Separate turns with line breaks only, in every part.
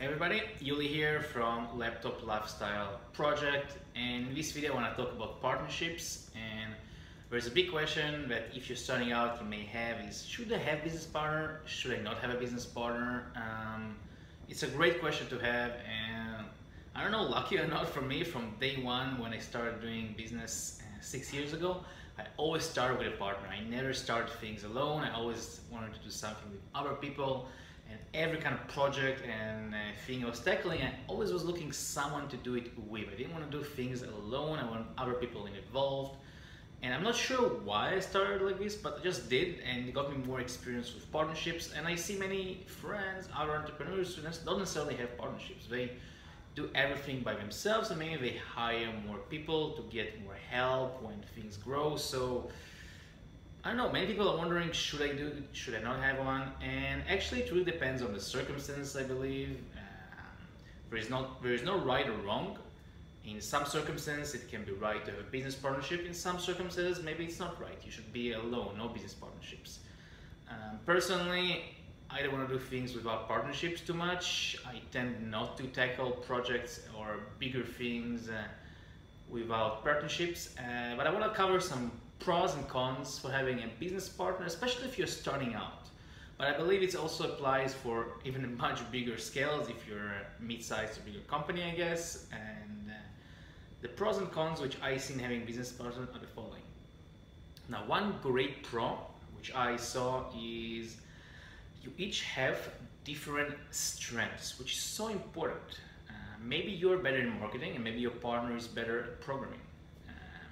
Everybody, Yuli here from Laptop Lifestyle Project, and in this video I want to talk about partnerships. And there's a big question that if you're starting out you may have is, should I have a business partner? Should I not have a business partner? It's a great question to have, and I don't know, lucky or not, for me, from day one when I started doing business 6 years ago, I always started with a partner. I never started things alone. I always wanted to do something with other people. And every kind of project and thing I was tackling, I always was looking someone to do it with. I didn't want to do things alone. I want other people involved. And I'm not sure why I started like this, but I just did, and it got me more experience with partnerships. And I see many friends, other entrepreneurs who don't necessarily have partnerships. They do everything by themselves, and maybe they hire more people to get more help when things grow. So I don't know, many people are wondering, should I not have one? And actually it really depends on the circumstances, I believe. There is no right or wrong. In some circumstances it can be right to have a business partnership. In some circumstances maybe it's not right. You should be alone, no business partnerships. Personally, I don't want to do things without partnerships too much. I tend not to tackle projects or bigger things without partnerships. But I want to cover some pros and cons for having a business partner, especially if you're starting out. But I believe it also applies for even much bigger scales if you're a mid-sized or bigger company, I guess. And the pros and cons which I see in having a business partner are the following. Now, one great pro which I saw is you each have different strengths, which is so important. Maybe you're better in marketing and maybe your partner is better at programming.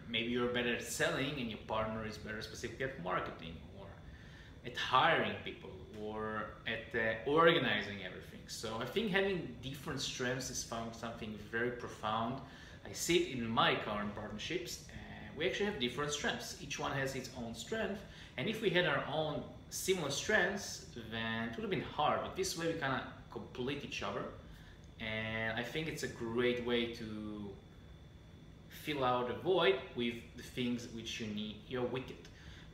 Maybe you're better at selling and your partner is better specifically at marketing, or at hiring people, or at organizing everything. So I think having different strengths is something very profound. I see it in my current partnerships. We actually have different strengths. Each one has its own strength. And if we had our own similar strengths, then it would have been hard. But this way we kind of complete each other. And I think it's a great way to fill out the void with the things which you're weak at.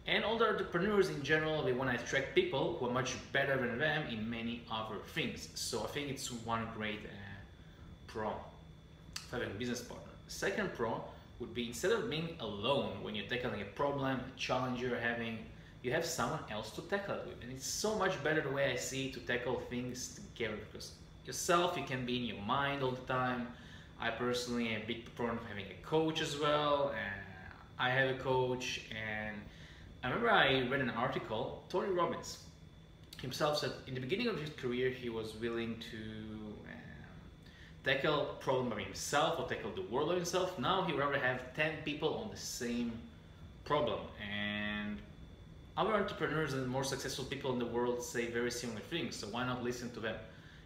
And all the entrepreneurs in general, they want to attract people who are much better than them in many other things. So I think it's one great pro for having a business partner. Second pro would be, instead of being alone when you're tackling a problem, a challenge you're having, you have someone else to tackle it with. And it's so much better, the way I see, to tackle things together, because yourself, you can be in your mind all the time. I personally am a big proponent of having a coach as well. I have a coach, and I remember I read an article. Tony Robbins himself said in the beginning of his career he was willing to tackle a problem by himself or tackle the world by himself. Now he would rather have 10 people on the same problem. And other entrepreneurs and more successful people in the world say very similar things, so why not listen to them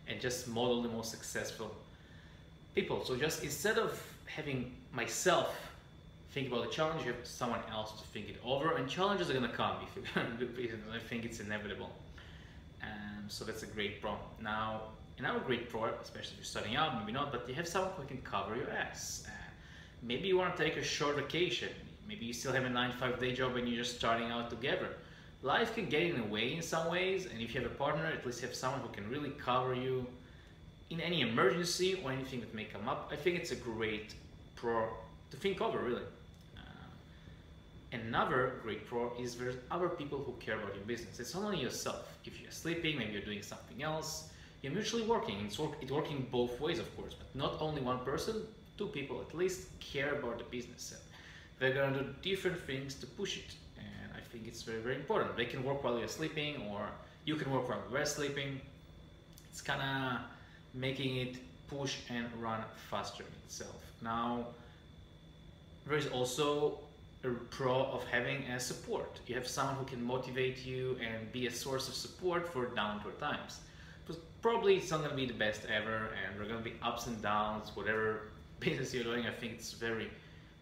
and just model the most successful people? So just instead of having myself think about the challenge, you have someone else to think it over, and challenges are going to come if you're going to do business. I think it's inevitable. So that's a great pro. Now, another great pro, especially if you're starting out, maybe not, but you have someone who can cover your ass. Maybe you want to take a short vacation. Maybe you still have a 9-to-5 day job and you're just starting out together. Life can get in the way in some ways, and if you have a partner, at least you have someone who can really cover you in any emergency or anything that may come up. I think it's a great pro to think over, really. Another great pro is there's other people who care about your business. It's not only yourself. If you're sleeping, maybe you're doing something else, you're mutually working. It's working both ways, of course, but not only one person, two people at least care about the business. They're going to do different things to push it. And I think it's very, very important. They can work while you're sleeping, or you can work while you're sleeping. It's kind of making it push and run faster itself. Now, there is also a pro of having a support. You have someone who can motivate you and be a source of support for downward times. Because probably it's not going to be the best ever, and there are going to be ups and downs, whatever business you're doing. I think it's very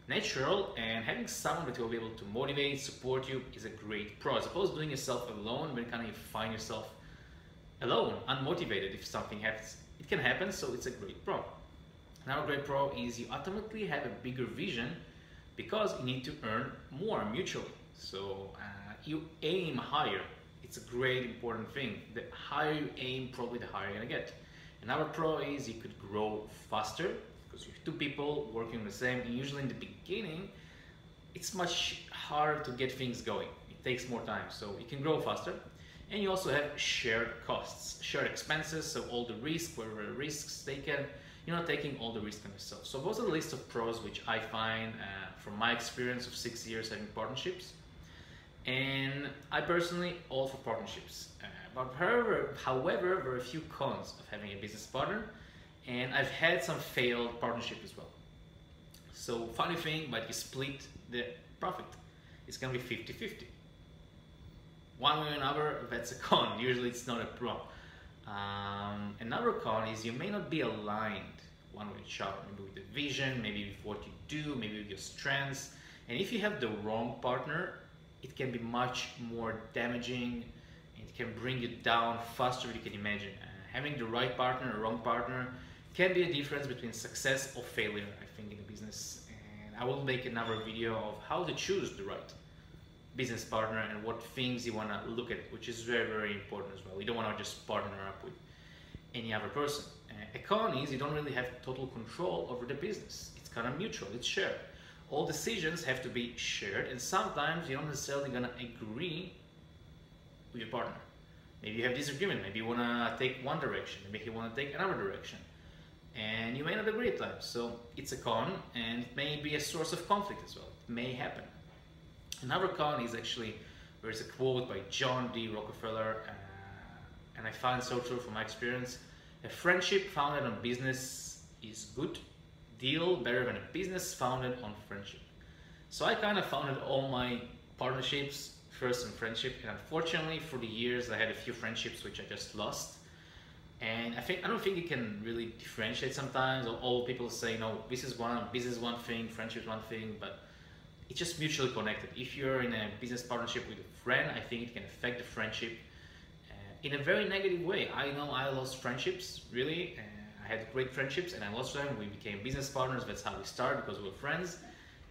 natural, and having someone that will be able to motivate, support you is a great pro. As opposed to doing yourself alone, when kind of you find yourself alone, unmotivated if something happens. It can happen, so it's a great pro. Another great pro is you ultimately have a bigger vision because you need to earn more mutually. So you aim higher. It's a great important thing. The higher you aim, probably the higher you're gonna get. Another pro is you could grow faster because you have two people working on the same, and usually in the beginning it's much harder to get things going. It takes more time, so you can grow faster. And you also have shared costs, shared expenses, so all the risk, wherever risks taken, you're not taking all the risk on yourself. So those are the list of pros which I find from my experience of 6 years having partnerships. And I personally all for partnerships. However, there are a few cons of having a business partner, and I've had some failed partnership as well. So funny thing, but you split the profit. It's gonna be 50-50. One way or another, that's a con. Usually it's not a pro. Another con is you may not be aligned one with each other, maybe with the vision, maybe with what you do, maybe with your strengths. And if you have the wrong partner, it can be much more damaging. It can bring you down faster than you can imagine. Having the right partner or wrong partner can be a difference between success or failure, I think, in a business. And I will make another video of how to choose the right business partner and what things you want to look at, which is very, very important as well. You don't want to just partner up with any other person. A con is you don't really have total control over the business. It's kind of mutual, it's shared. All decisions have to be shared, and sometimes you're not necessarily going to agree with your partner. Maybe you have disagreement, maybe you want to take one direction, maybe you want to take another direction, and you may not agree at times. So it's a con, and it may be a source of conflict as well. It may happen. Another con is actually, there's a quote by John D. Rockefeller, and I find so true from my experience: a friendship founded on business is good deal better than a business founded on friendship. So I kind of founded all my partnerships first on friendship, and unfortunately for the years I had a few friendships which I just lost. And I don't think you can really differentiate sometimes. All people say, no, business is one thing, friendship is one thing, but it's just mutually connected. If you're in a business partnership with a friend, I think it can affect the friendship in a very negative way. I know I lost friendships, really. I had great friendships and I lost them. We became business partners. That's how we started, because we were friends,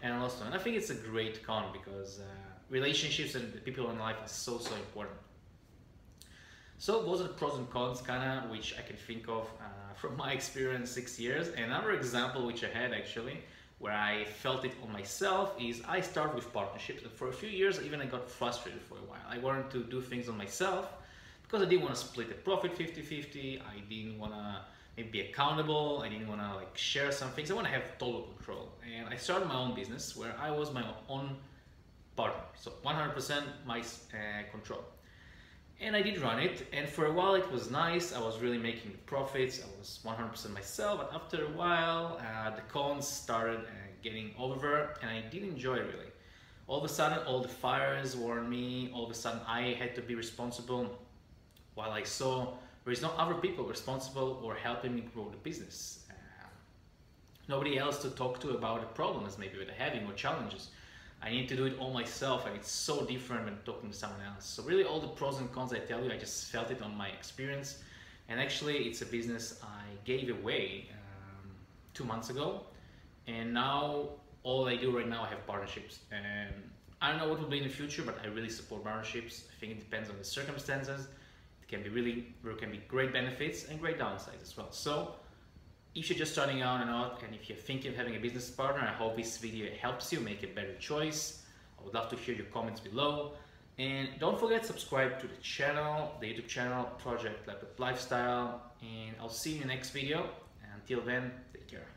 and I lost them. And I think it's a great con, because relationships and the people in life are so important. So those are the pros and cons, kind of, which I can think of from my experience 6 years. And another example which I had actually, where I felt it on myself, is I started with partnerships, and for a few years even I got frustrated for a while. I wanted to do things on myself because I didn't want to split the profit 50-50. I didn't want to maybe be accountable. I didn't want to like share some things. I want to have total control. And I started my own business where I was my own partner, so 100% my control. And I did run it, and for a while it was nice. I was really making the profits. I was 100% myself, but after a while the cons started getting over, and I didn't enjoy it really. All of a sudden all the fires were on me. All of a sudden I had to be responsible, while I saw there is no other people responsible or helping me grow the business. Nobody else to talk to about the problems maybe that they're having or challenges. I need to do it all myself, and it's so different when talking to someone else. So really all the pros and cons I tell you, I just felt it on my experience. And actually it's a business I gave away 2 months ago, and now all I do right now, I have partnerships. And I don't know what will be in the future, but I really support partnerships. I think it depends on the circumstances. There can be great benefits and great downsides as well. So if you're just starting out, and if you're thinking of having a business partner, I hope this video helps you make a better choice. I would love to hear your comments below. And don't forget to subscribe to the channel, the YouTube channel, Project Laptop Lifestyle. And I'll see you in the next video. And until then, take care.